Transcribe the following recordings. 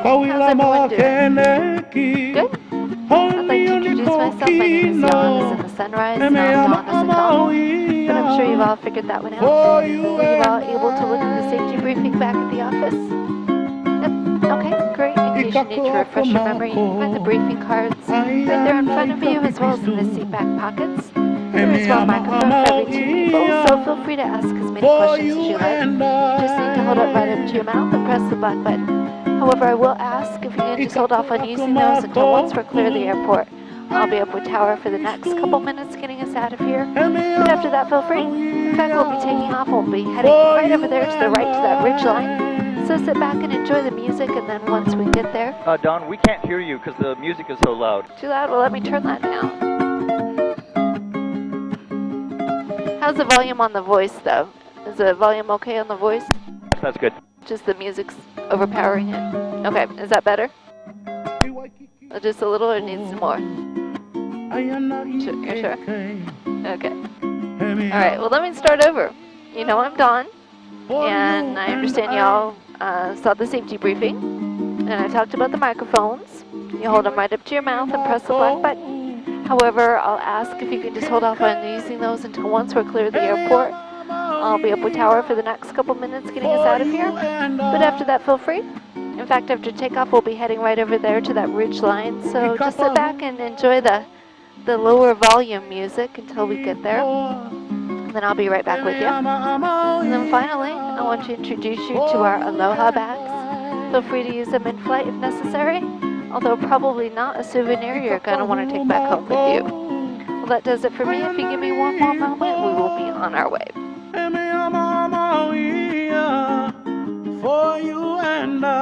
everyone doing? Good? I'd like to introduce myself. My name is Dawn, as in the sunrise, not Dawn as in dawn. But I'm sure you've all figured that one out. Are you all able to look at the safety briefing back at the office? Yep. Okay, great. In case you need to refresh your memory, you can find the briefing cards right there in front of you, as well as in the seat back pockets. There is one microphone for every 2 people, so feel free to ask as many questions as you like. You just need to hold it right up to your mouth and press the black button. However, I will ask if you can just hold off on using those until once we're clear of the airport. I'll be up with tower for the next couple minutes getting us out of here. But after that, feel free. In fact, we'll be taking off. We'll be heading right over there to the right to that ridge line. So sit back and enjoy the music, and then once we get there... Don, we can't hear you because the music is so loud. Too loud? Well, let me turn that down. How's the volume on the voice, though? Is the volume okay on the voice? That's good. Just the music's overpowering it. Okay, is that better? Just a little, or needs some more? You're sure? Okay. All right, well, let me start over. You know I'm Dawn, and I understand y'all saw the safety briefing, and I talked about the microphones. You hold them right up to your mouth and press the black button. However, I'll ask if you can just hold off on using those until once we're clear of the airport. I'll be up with tower for the next couple minutes getting us out of here. But after that, feel free. In fact, after takeoff, we'll be heading right over there to that ridge line. So just sit back and enjoy the lower volume music until we get there. And then I'll be right back with you. And then finally, I want to introduce you to our Aloha bags. Feel free to use them in flight if necessary. Although probably not a souvenir you're going to want to take back home with you. Well, that does it for me. If you give me one more moment, we will be on our way. For you and I.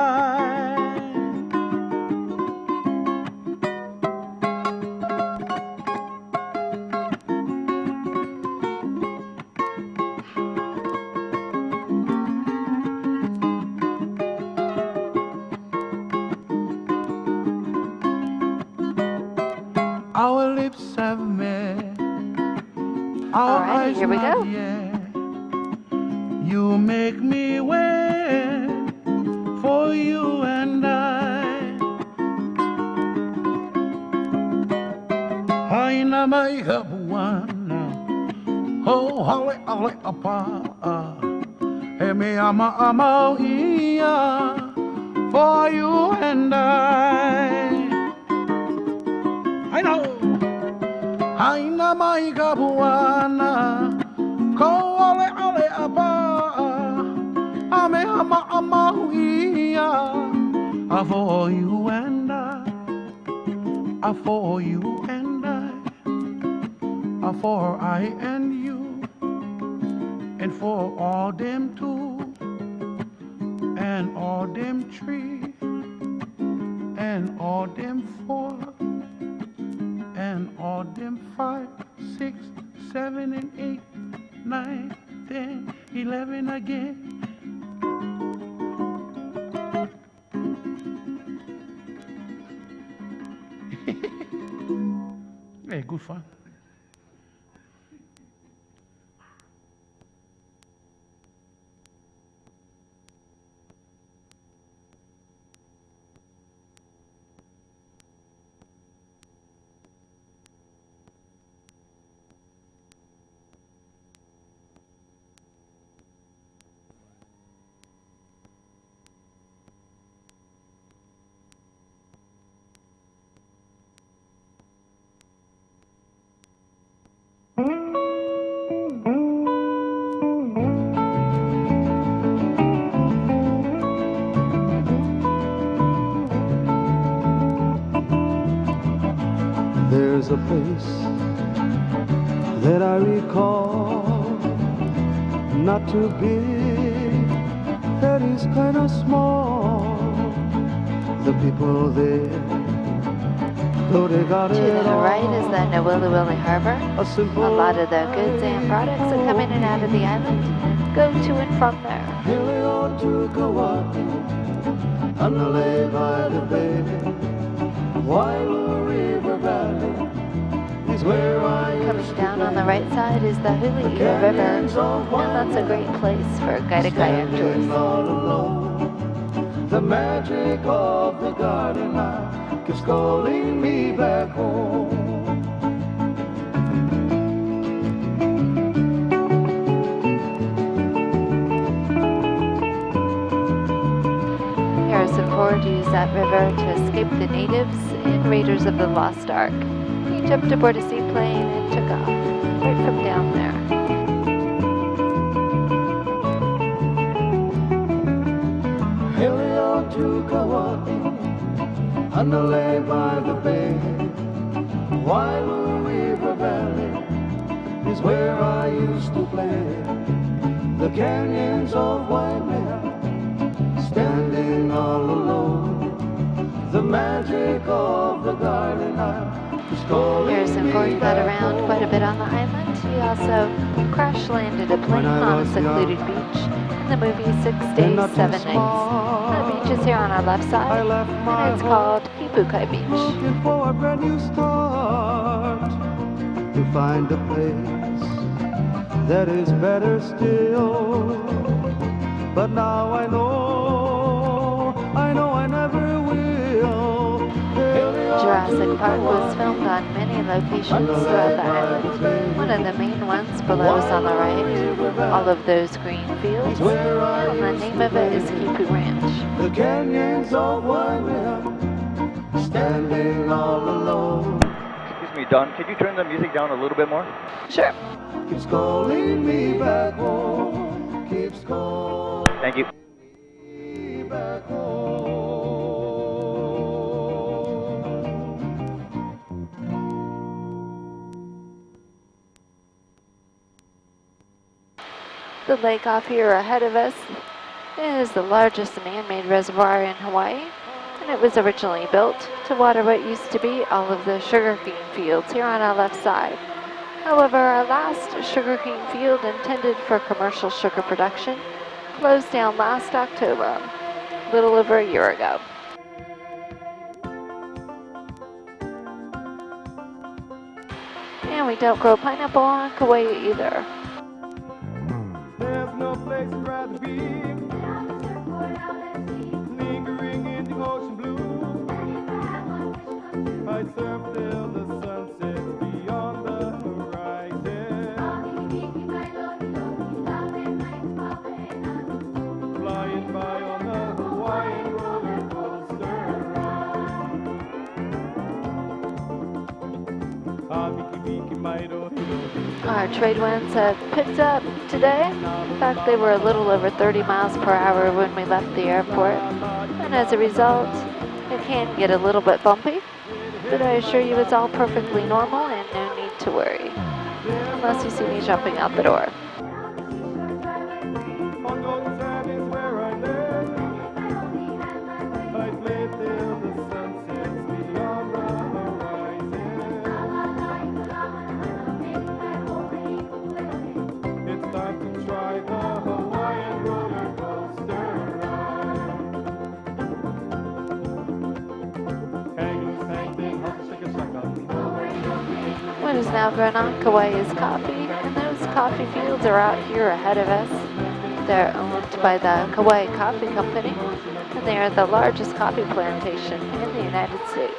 Our lips have met. Our eyes here we go. Yet. You make me wait for you and I. Haina mai hapuana. Oh, hale ale apa. He me ama ia for you and I. I know. Haina mai hapuana. Ko ale ale apa, ame ama ia, for you and I, for you and I, for I and you, and for all them two, and all them three, and all them four, and all them 5, 6, 7, and 8. 9, 10, 11 again. Hey, good fun. There's a place that I recall, not too big, that is kind of small. The people there, though they got it all. To the right is the Nawiliwili Harbor. A lot of the goods and products that come in and out of the island go to and from there. Hilly on to Kauai, and the lay by the bay, Wailua River Valley is where I Coming down on the right side is the Huli'i River, and that's a great place for guided kayak tours. The magic of the garden life keeps calling me back home. Harrison Ford used that river to escape the natives and raiders of the Lost Ark. He jumped aboard a seaplane and took off, right from down there. Helio to Kauai, underlay by the bay, Wailu River Valley is where I used to play. The canyons of Waimea, standing all alone. The magic of the garden is calling Harrison Ford me got back around home. quite a bit on the island. He also crash-landed a plane on a secluded beach in the movie 6 Days, 7 Nights. The beach is here on our left side, and it's called Kipukai Beach. Looking for a brand new start, to find a place that is better still. But now I know I never will. Jurassic Park was filmed on many locations throughout the island. One of the main ones below us on the right, all of those green fields, and the name of it is Kipu Ranch. The canyons of Waimea, standing all alone. Excuse me, Don, could you turn the music down a little bit more? Sure. Keeps calling me back home. Keeps calling Thank you. me back home. The lake off here ahead of us is the largest man-made reservoir in Hawaii, and it was originally built to water what used to be all of the sugarcane fields here on our left side. However, our last sugarcane field intended for commercial sugar production closed down last October, a little over a year ago. And we don't grow pineapple on Kauai either. There's no place I'd rather be, lingering in the ocean blue. I surf till the sun sets beyond the horizon, flying by on a Hawaiian roller coaster ride. Our trade winds have picked up today. In fact, they were a little over 30 miles per hour when we left the airport. And as a result, it can get a little bit bumpy. But I assure you it's all perfectly normal and no need to worry. Unless you see me jumping out the door. What is now grown on Kauai is coffee, and those coffee fields are out here ahead of us. They're owned by the Kauai Coffee Company, and they are the largest coffee plantation in the United States.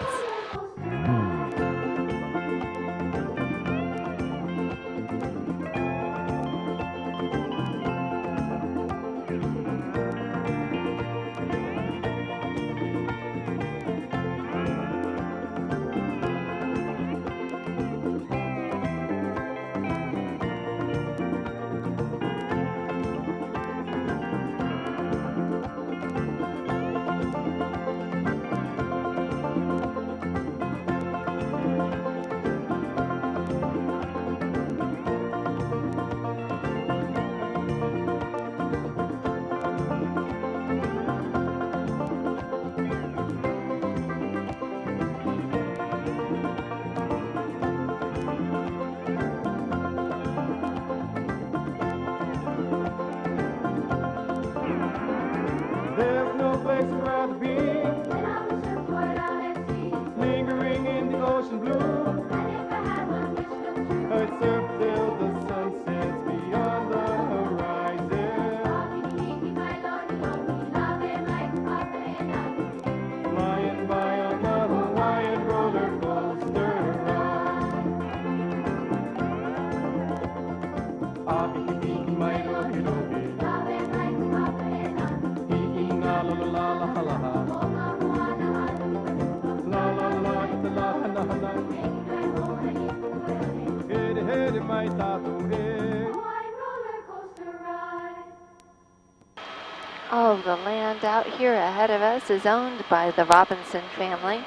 All of the land out here ahead of us is owned by the Robinson family,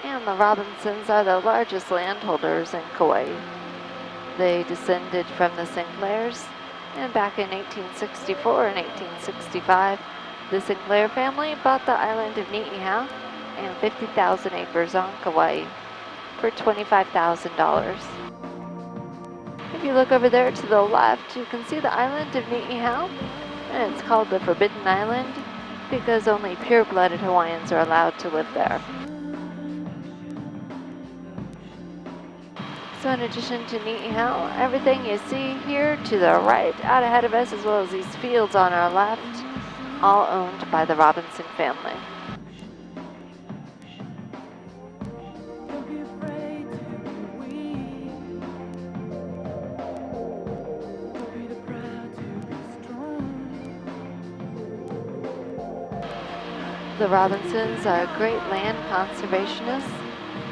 and the Robinsons are the largest landholders in Kauai. They descended from the Sinclairs, and back in 1864 and 1865, the Sinclair family bought the island of Niihau and 50,000 acres on Kauai for $25,000. If you look over there to the left, you can see the island of Niihau, and it's called the Forbidden Island because only pure-blooded Hawaiians are allowed to live there. So in addition to Niihau, everything you see here to the right out ahead of us, as well as these fields on our left, all owned by the Robinson family. The Robinsons are great land conservationists.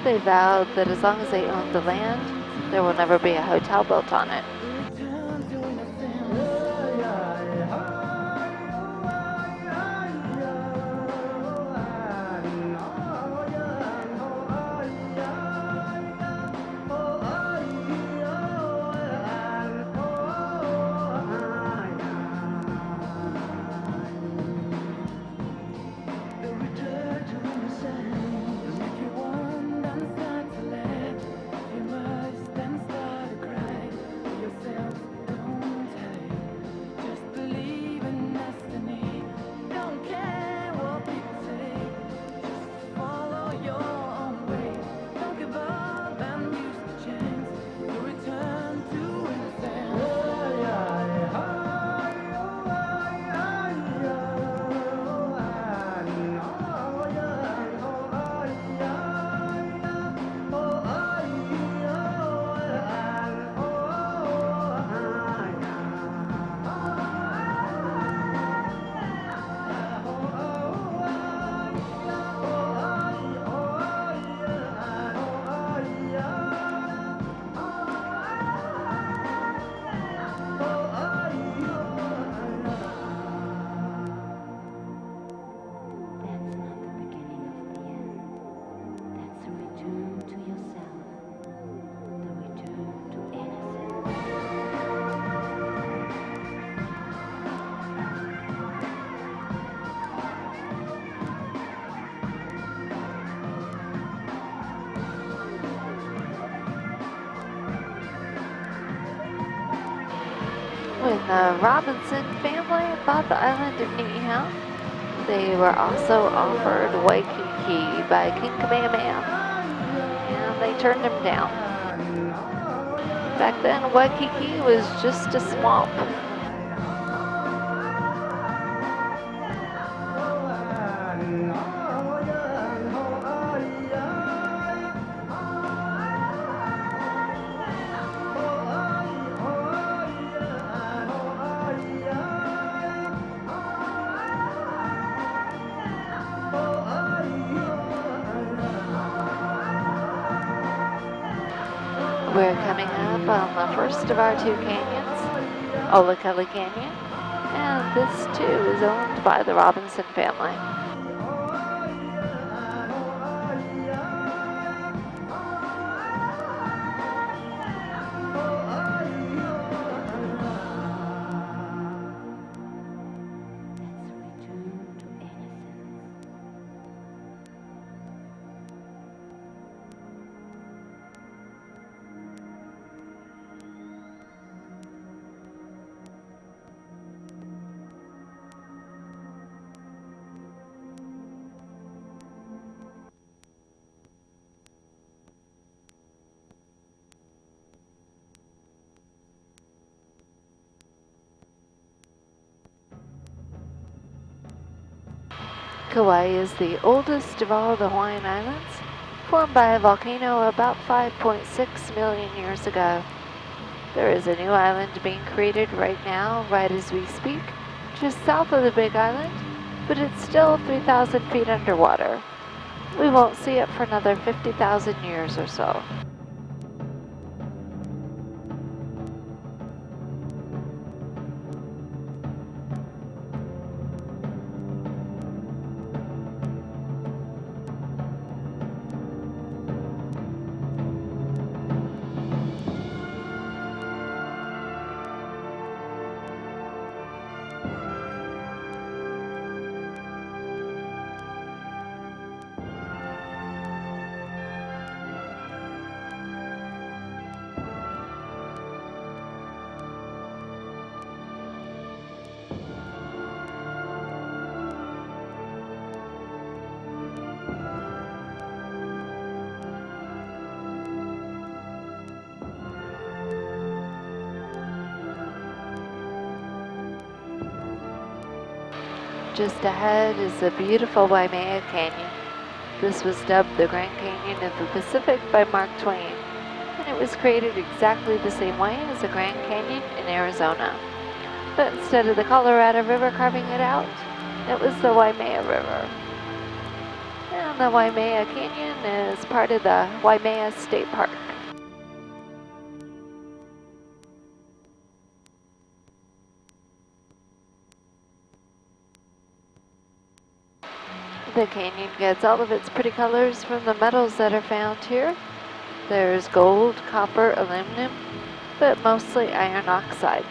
They vowed that as long as they owned the land, there will never be a hotel built on it. When the Robinson family bought the island of Niihau, they were also offered Waikiki by King Kamehameha, and they turned him down. Back then, Waikiki was just a swamp. We're coming up on the first of our two canyons, Olakeli Canyon, and this too is owned by the Robinson family. Kauai is the oldest of all the Hawaiian Islands, formed by a volcano about 5.6 million years ago. There is a new island being created right now, right as we speak, just south of the Big Island, but it's still 3,000 feet underwater. We won't see it for another 50,000 years or so. just ahead is the beautiful Waimea Canyon. This was dubbed the Grand Canyon of the Pacific by Mark Twain, and it was created exactly the same way as the Grand Canyon in Arizona. But instead of the Colorado River carving it out, it was the Waimea River. And the Waimea Canyon is part of the Waimea State Park. The canyon gets all of its pretty colors from the metals that are found here. There's gold, copper, aluminum, but mostly iron oxide,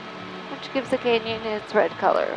which gives the canyon its red color.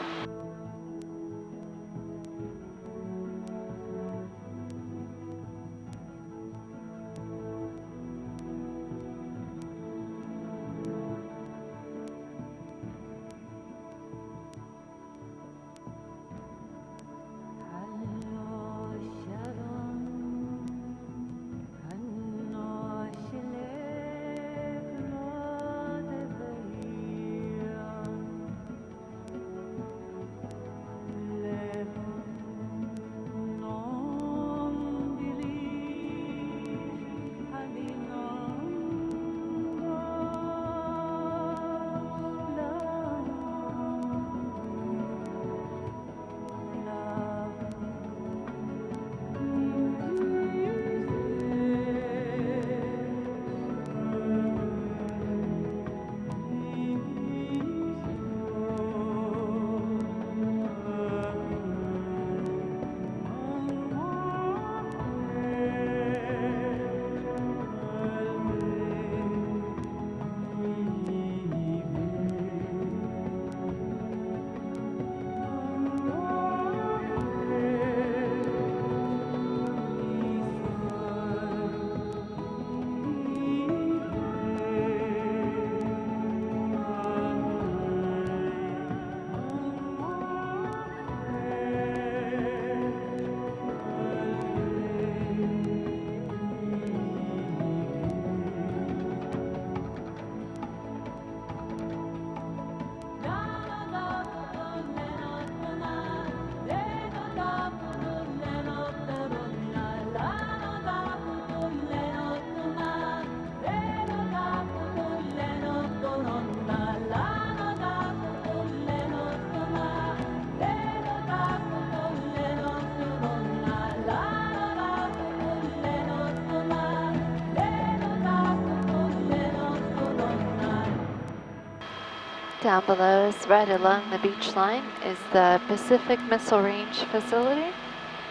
Down below us, right along the beach line, is the Pacific Missile Range facility.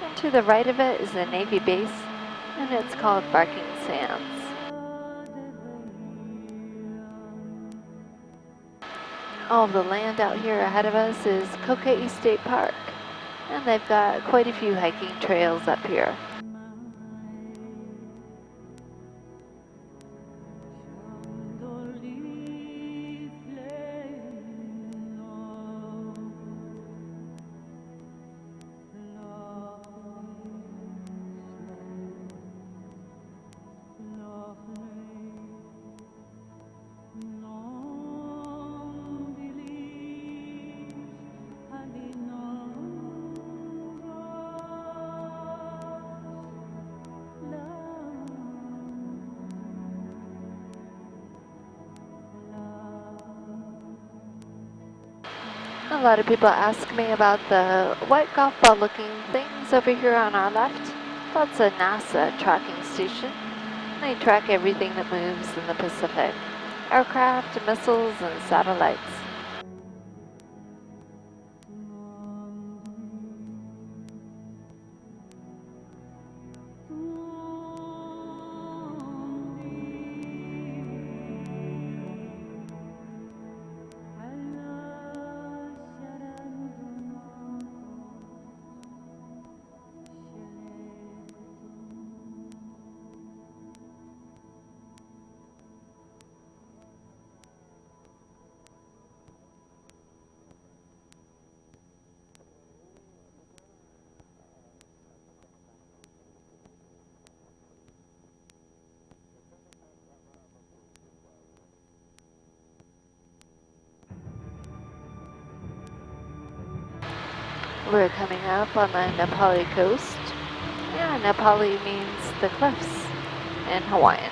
And to the right of it is the Navy base, and it's called Barking Sands. All of the land out here ahead of us is Kokei State Park, and they've got quite a few hiking trails up here. A lot of people ask me about the white golf ball looking things over here on our left. That's a NASA tracking station. They track everything that moves in the Pacific. Aircraft, missiles, and satellites. We're coming up on the Nepali coast. Yeah, Nepali means the cliffs in Hawaiian.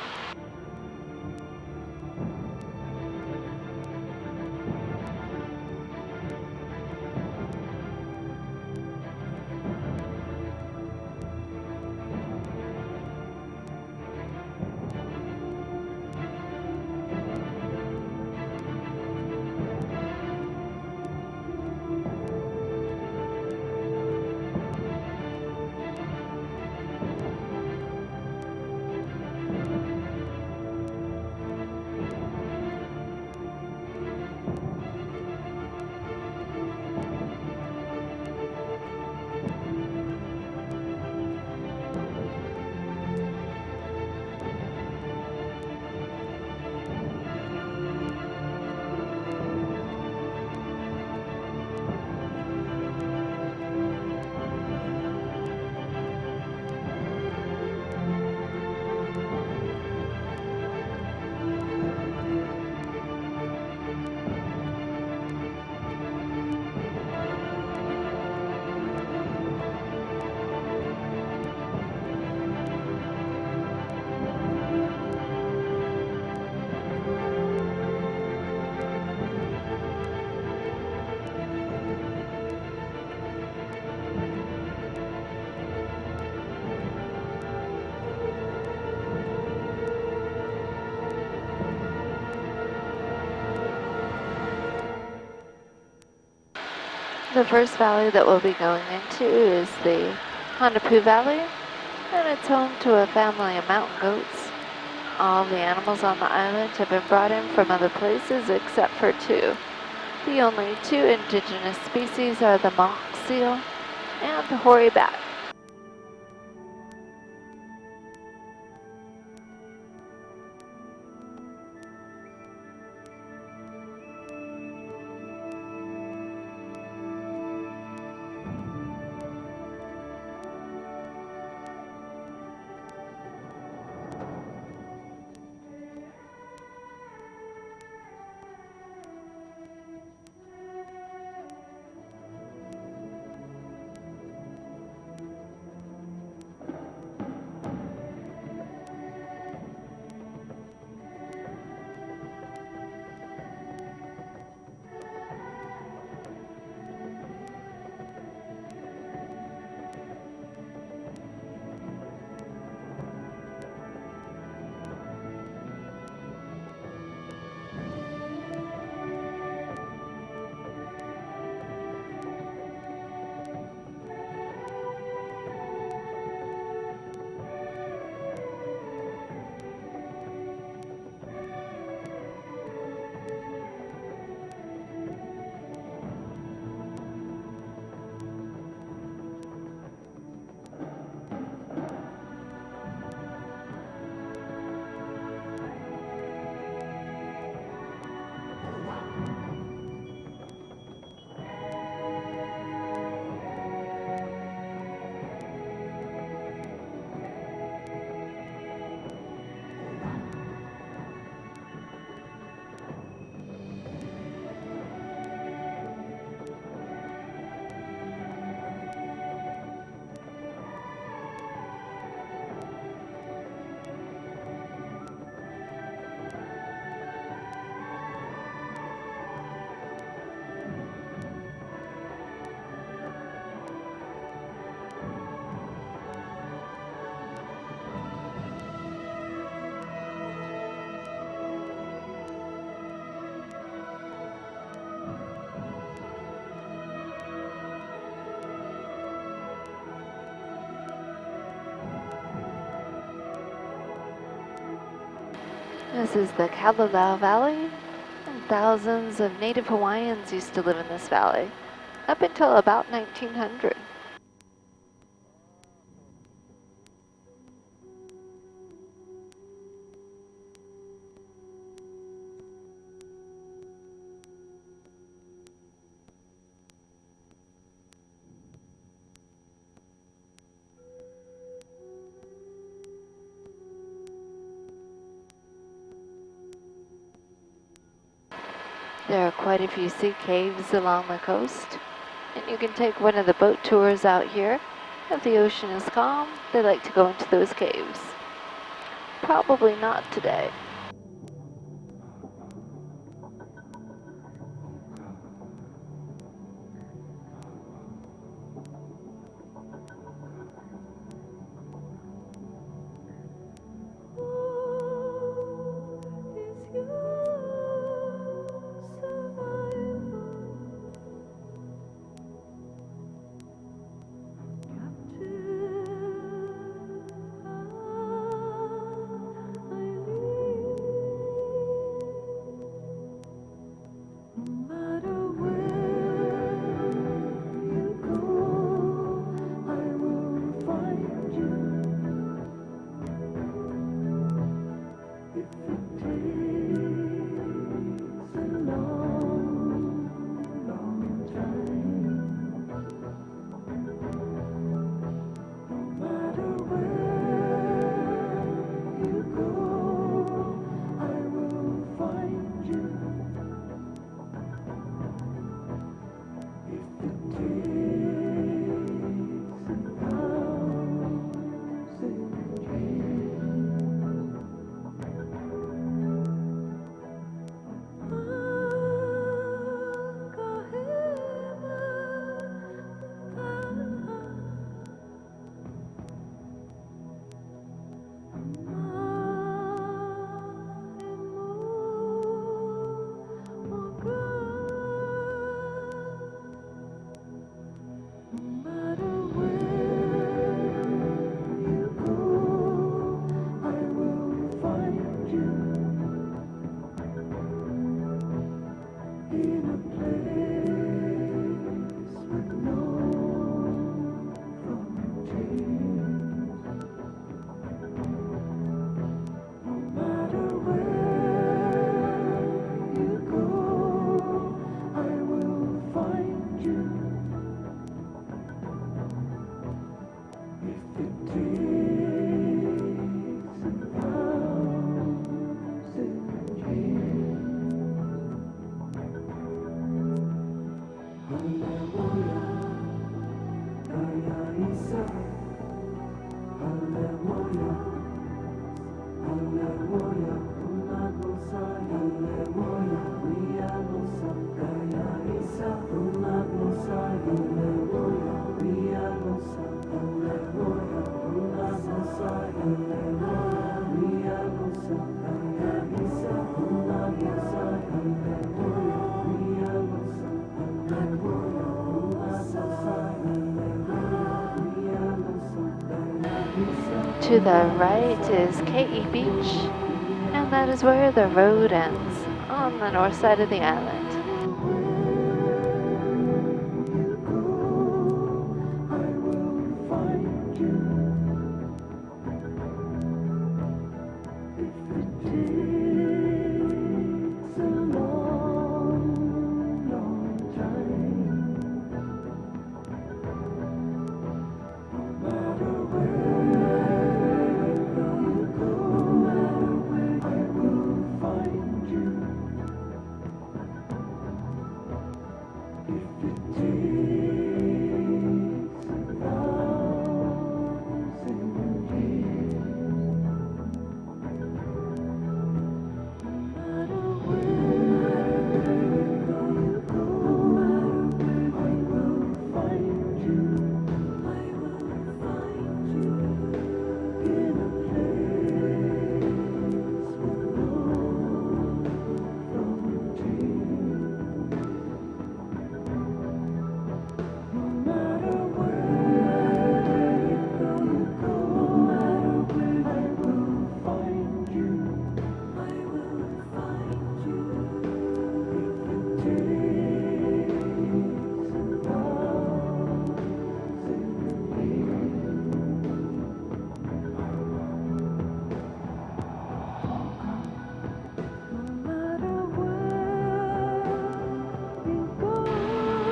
The first valley that we'll be going into is the Hanapu Valley, and it's home to a family of mountain goats. All the animals on the island have been brought in from other places except for two. The only two indigenous species are the monk seal and the hoary bat. This is the Kalalau Valley, and thousands of native Hawaiians used to live in this valley, up until about 1900. There are quite a few sea caves along the coast, And you can take one of the boat tours out here. If the ocean is calm, they like to go into those caves. Probably not today. To the right is Ke Beach, and that is where the road ends, on the north side of the island.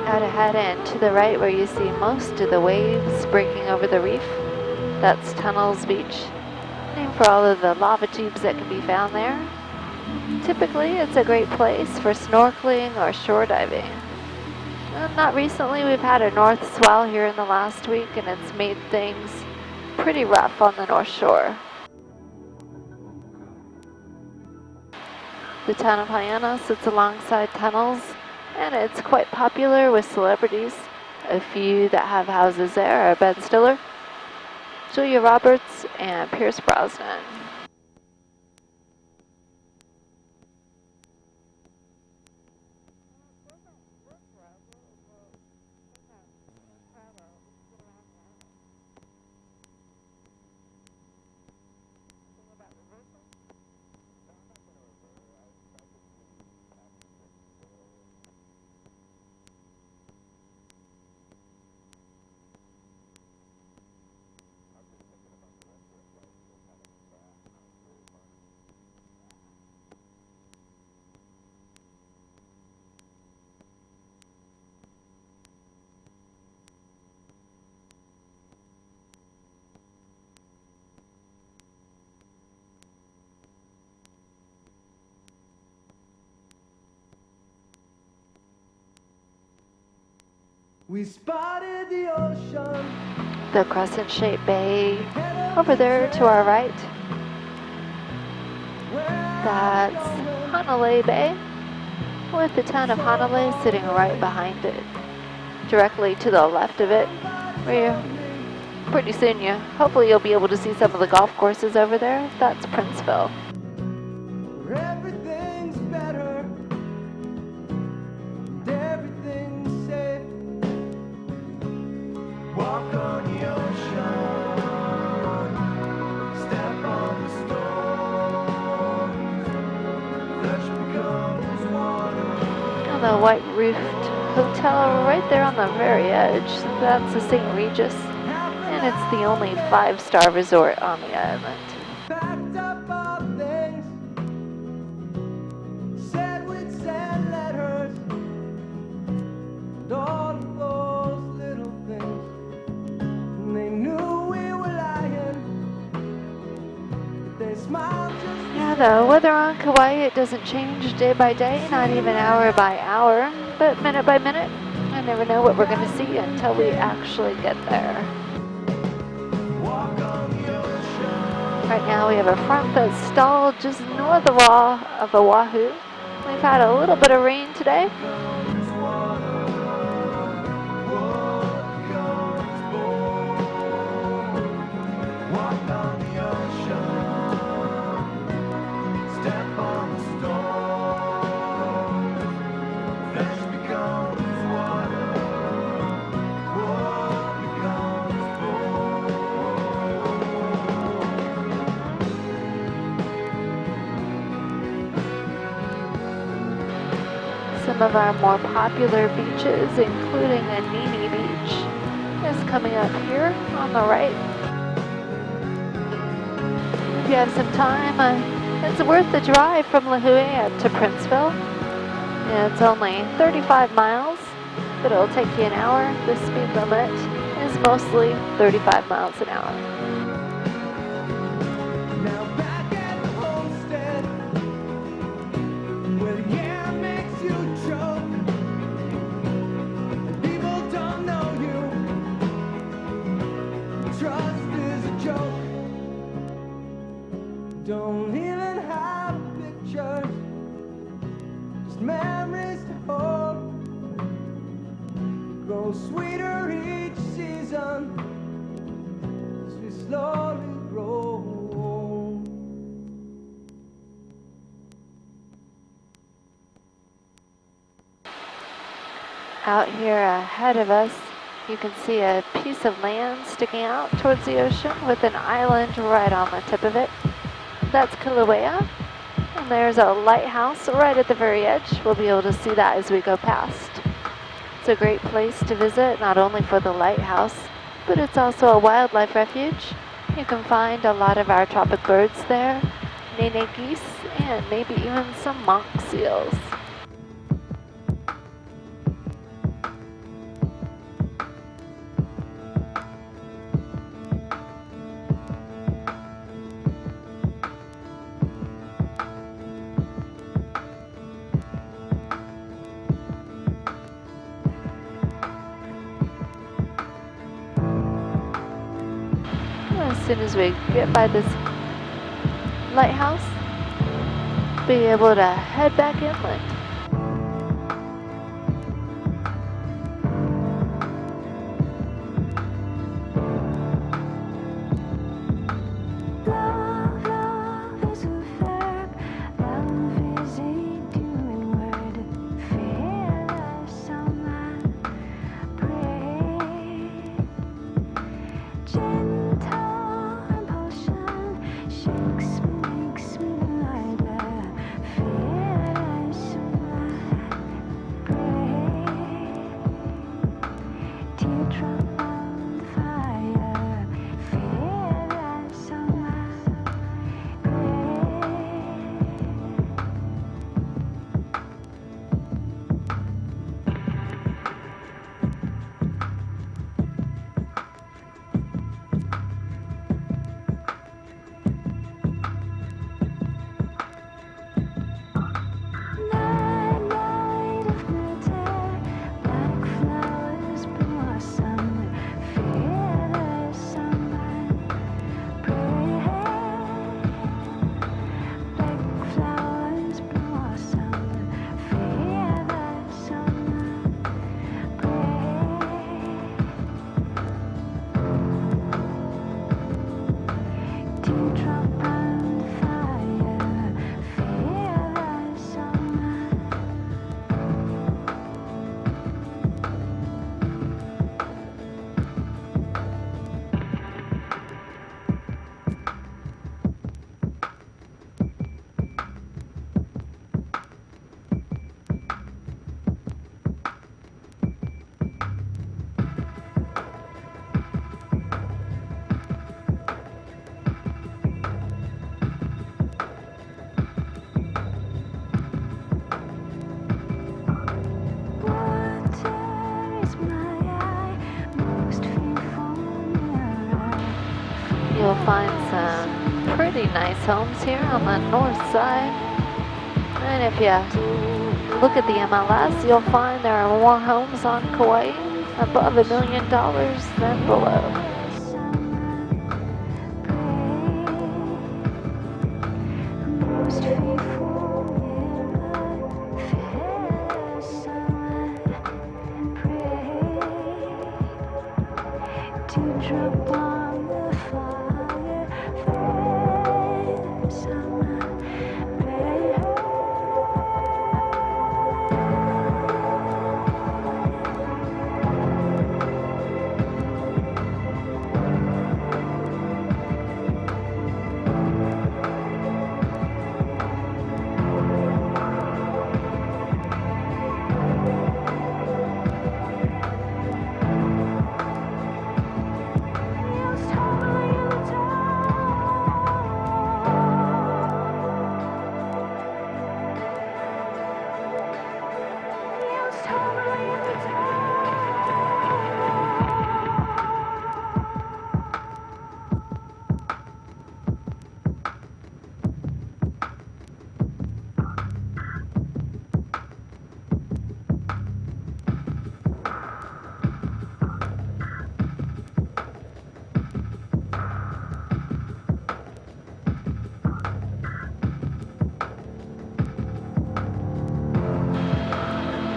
Out ahead and to the right where you see most of the waves breaking over the reef, that's Tunnels Beach, named for all of the lava tubes that can be found there. Typically, it's a great place for snorkeling or shore diving. Not recently. We've had a north swell here in the last week, and it's made things pretty rough on the North Shore. The town of Hawaiian sits alongside tunnels, and it's quite popular with celebrities. A few that have houses there are Ben Stiller, Julia Roberts, and Pierce Brosnan. We spotted the ocean. The crescent-shaped bay over there to our right. That's Hanalei Bay, with the town of Hanalei sitting right behind it. Directly to the left of it, pretty soon hopefully you'll be able to see some of the golf courses over there. That's Princeville. Everything's better. Everything's safe. Walk on the ocean. Step on the storm. Flesh becomes water. And the white roofed hotel right there on the very edge. That's the St. Regis, and it's the only 5-star resort on the island. Packed up our things. Said we'd send letters. And all of those little things. And they knew we were lying. But they smiled just Yeah, the weather on Kauai, it doesn't change day by day, not even hour by hour, but minute by minute. I never know what we're going to see until we actually get there. walk on the ocean. Right now we have a front that's stalled just north of Oahu. We've had a little bit of rain today. Becomes water. What becomes born? Walk on the ocean. Step on the storm. Flesh becomes water. What becomes born? Some of our more popular beaches, including Anini Beach, is coming up here on the right. If you have some time, it's worth the drive from Lihue up to Princeville. It's only 35 miles, but it'll take you an hour. The speed limit is mostly 35 miles an hour. Now back at the homestead, where the air makes you choke, and people don't know you. Trust is a joke. Don't even have pictures, just memories to hold. Grow sweeter each season as we slowly grow. Out here ahead of us, you can see a piece of land sticking out towards the ocean with an island right on the tip of it. That's Kilauea, and there's a lighthouse right at the very edge. We'll be able to see that as we go past. It's a great place to visit, not only for the lighthouse, but it's also a wildlife refuge. You can find a lot of our tropic birds there, nene geese, and maybe even some monk seals. soon as we get by this lighthouse, be able to head back inland. You'll find some pretty nice homes here on the north side. And if you look at the MLS, you'll find there are more homes on Kauai above $1 million than below.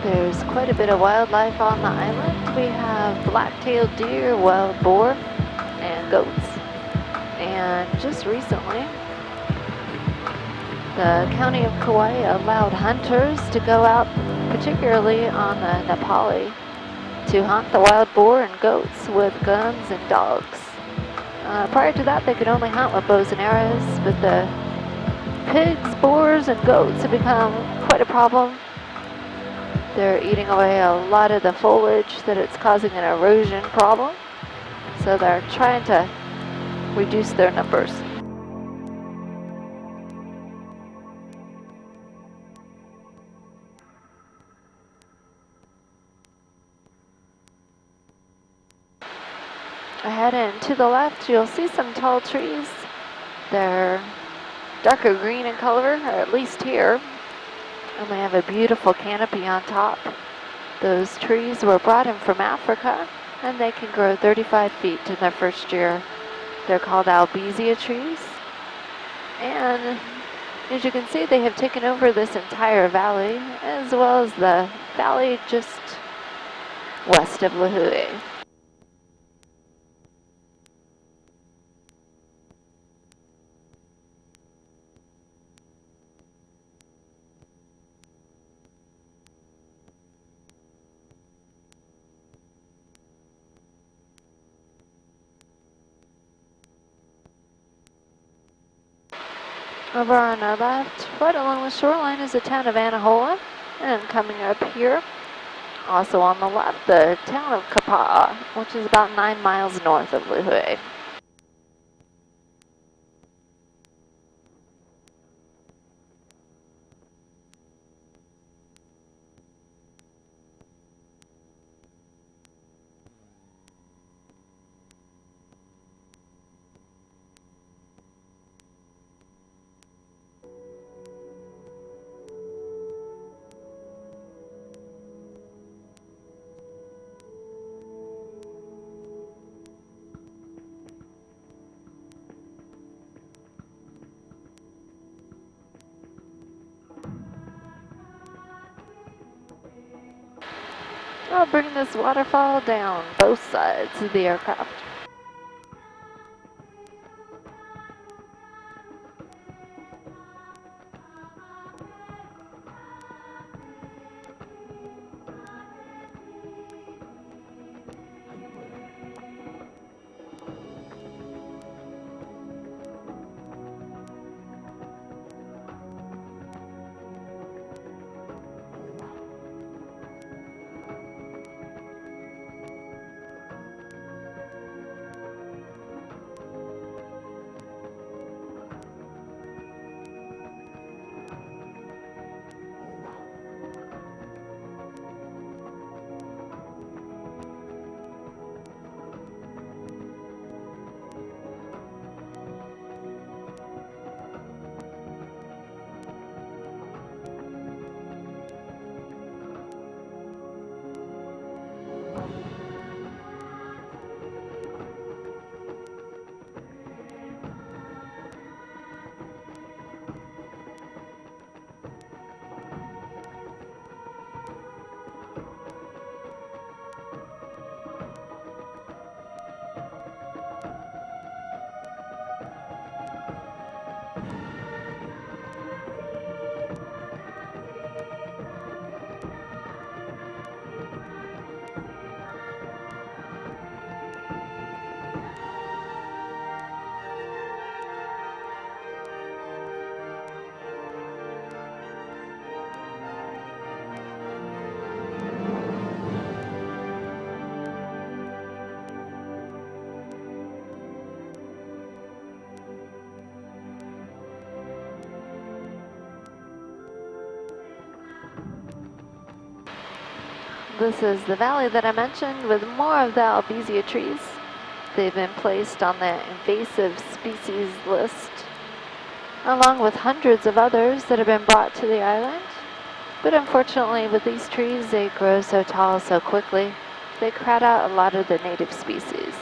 There's quite a bit of wildlife on the island. We have black-tailed deer, wild boar, and goats. And just recently, the county of Kauai allowed hunters to go out, particularly on the Nepali, to hunt the wild boar and goats with guns and dogs. Prior to that, they could only hunt with bows and arrows, but the pigs, boars, and goats have become quite a problem. They're eating away a lot of the foliage that it's causing an erosion problem. So they're trying to reduce their numbers. Ahead and to the left, you'll see some tall trees. They're darker green in color, or at least here. And they have a beautiful canopy on top. Those trees were brought in from Africa, and they can grow 35 feet in their first year. They're called albizia trees. And as you can see, they have taken over this entire valley, as well as the valley just west of Lihue. Over on our left, right along the shoreline, is the town of Anahola. And coming up here, also on the left, the town of Kapa'a, which is about 9 miles north of Lihue. I'll bring this waterfall down both sides of the aircraft. This is the valley that I mentioned with more of the albizia trees. They've been placed on the invasive species list, along with hundreds of others that have been brought to the island. But unfortunately, with these trees, they grow so tall so quickly, they crowd out a lot of the native species.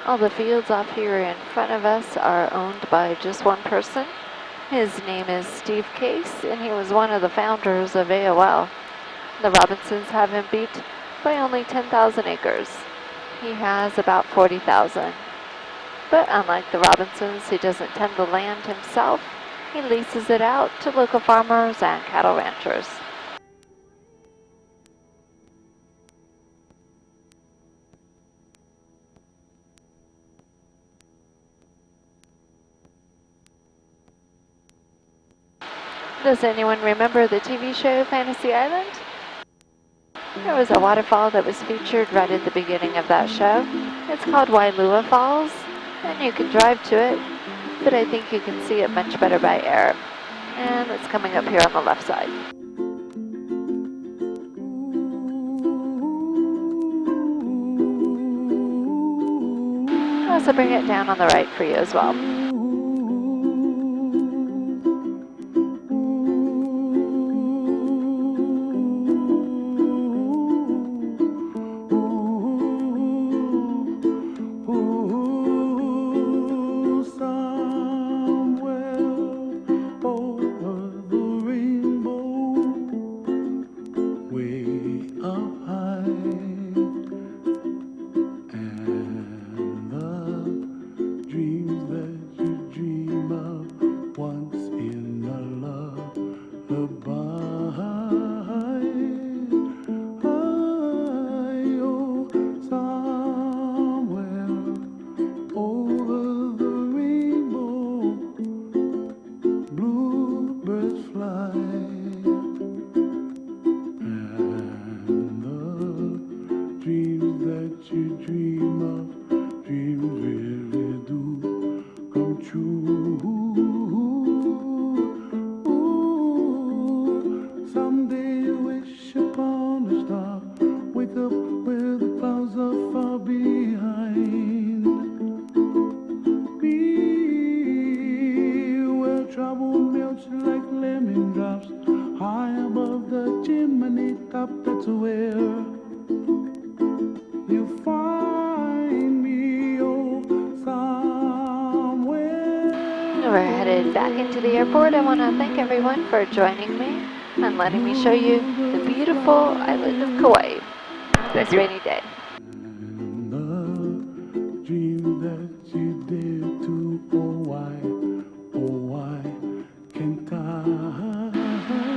All the fields off here in front of us are owned by just one person, His name is Steve Case, and he was one of the founders of AOL. The Robinsons have him beat by only 10,000 acres. He has about 40,000. But unlike the Robinsons, he doesn't tend the land himself. He leases it out to local farmers and cattle ranchers. Does anyone remember the TV show Fantasy Island? There was a waterfall that was featured right at the beginning of that show. It's called Wailua Falls, and you can drive to it, but I think you can see it much better by air. And it's coming up here on the left side. I'll also bring it down on the right for you as well. We're headed back into the airport. I want to thank everyone for joining me and letting me show you the beautiful island of Kauai on this rainy day.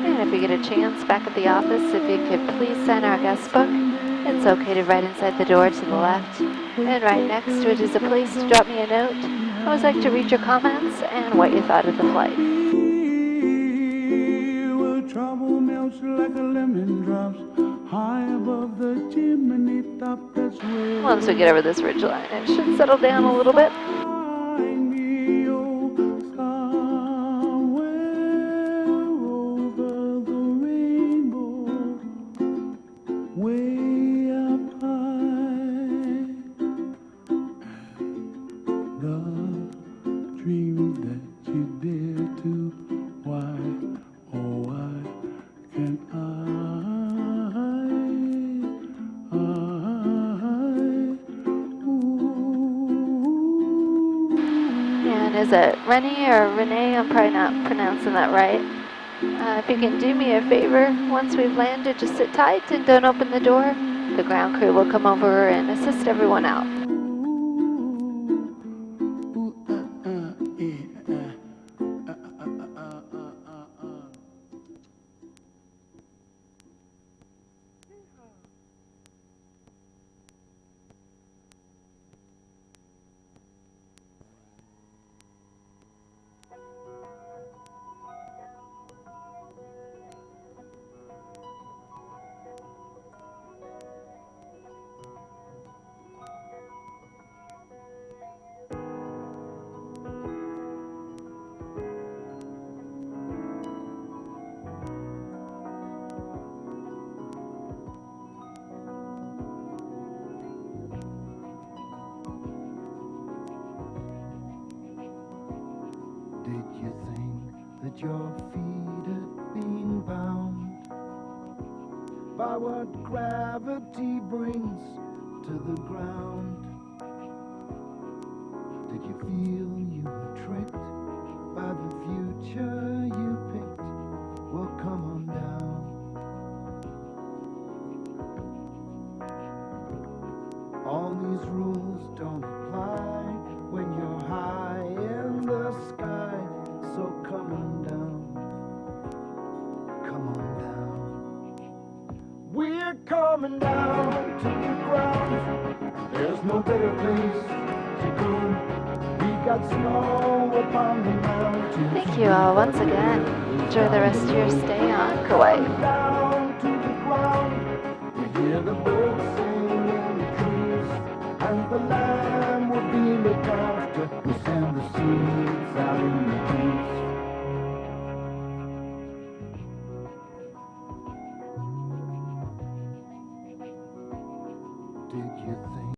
And if you get a chance back at the office, if you could please sign our guest book. It's located right inside the door to the left. And right next to it is a place to drop me a note. I always like to read your comments and what you thought of the flight. Trouble melts like a lemon drops high above the chimney top. That's where once we get over this ridge line, it should settle down a little bit. Is it Rennie or Renee? I'm probably not pronouncing that right. If you can do me a favor, once we've landed, just sit tight and don't open the door. The ground crew will come over and assist everyone out. Did you think that your feet had been bound by what gravity brings to the ground? Did you feel you were tricked by the future you picked. Well, come on down. All these rules don't apply when you're high in the sky. So come on down. Come on down. We're coming down to the ground. There's no better place to go. We got snow upon the mountains. Thank you all once again. Enjoy the rest of your stay on Kauai. Down to the ground. You hear the birds sing in the trees, and the land will be looked after. We send the seeds out in the breeze. Did you think